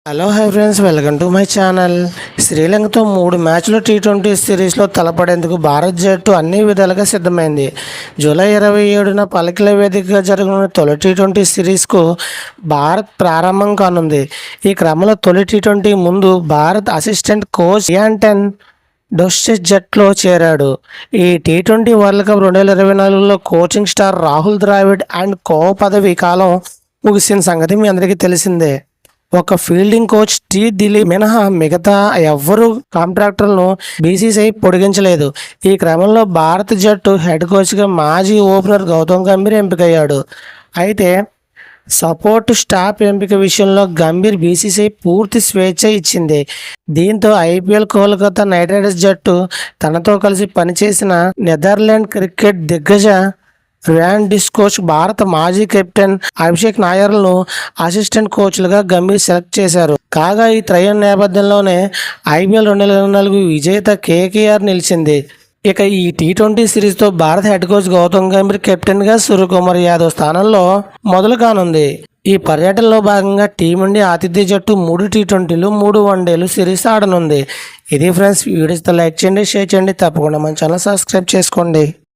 Hello hi friends, welcome to my channel. శ్రీలంకతో 3 మ్యాచ్ల T20 సిరీస్లో తలపడేందుకు భారత్ జట్టు అన్ని విధాలుగా సిద్ధమైంది. జూలై 27న పలకిల వేదికగా జరగనున్న తొలి టీ20 సిరీస్కు భారత్ ప్రారంభం కానుంది. ఈ క్రమంలో తొలి టీ20 ముందు Bharat assistant coach Ryan ten Doeschate జట్లో చేరాడు. ఈ టీ20 వరల్డ్ కప్ 2024లో coaching star Rahul Dravid and co పదవి కాలం ముగిసిన సంగతి మీ అందరికీ తెలిసిందే. ఒక ఫీల్డింగ్ కోచ్ దిలీప్ మినహా మిగతా ఎవ్వరూ కాంట్రాక్టర్లను బీసీసీఐ పొడిగించలేదు. ఈ క్రమంలో భారత జట్టు హెడ్ కోచ్గా మాజీ ఓపెనర్ గౌతమ్ గంభీర్ ఎంపికయ్యాడు. అయితే సపోర్ట్ స్టాఫ్ ఎంపిక విషయంలో గంభీర్ బీసీసీఐ పూర్తి స్వేచ్ఛ ఇచ్చింది. దీంతో ఐపీఎల్ కోల్కతా నైట్ రైడర్స్ జట్టు తనతో కలిసి పనిచేసిన నెదర్లాండ్ క్రికెట్ దిగ్గజ వ్యాన్ డిస్కోచ్, భారత మాజీ కెప్టెన్ అభిషేక్ నాయర్లను అసిస్టెంట్ కోచ్లుగా గంభీర్ సెలెక్ట్ చేశారు. కాగా ఈ త్రయం నేపథ్యంలోనే ఐపీఎల్ 2024 విజేత కేకేఆర్ నిలిచింది. ఇక ఈ టీ20 సిరీస్తో భారత హెడ్ కోచ్ గౌతమ్ గంభీర్ కెప్టెన్గా సూర్యకుమార్ యాదవ్ స్థానంలో మొదలు కానుంది. ఈ పర్యటనలో భాగంగా టీమిండియా ఆతిథ్య జట్టు 3 టీ20లు 3 వన్డేలు సిరీస్ ఆడనుంది. ఇది ఫ్రెండ్స్, వీడియోస్తో లైక్ చేయండి, షేర్ చేయండి, తప్పకుండా మన ఛానల్ సబ్స్క్రైబ్ చేసుకోండి.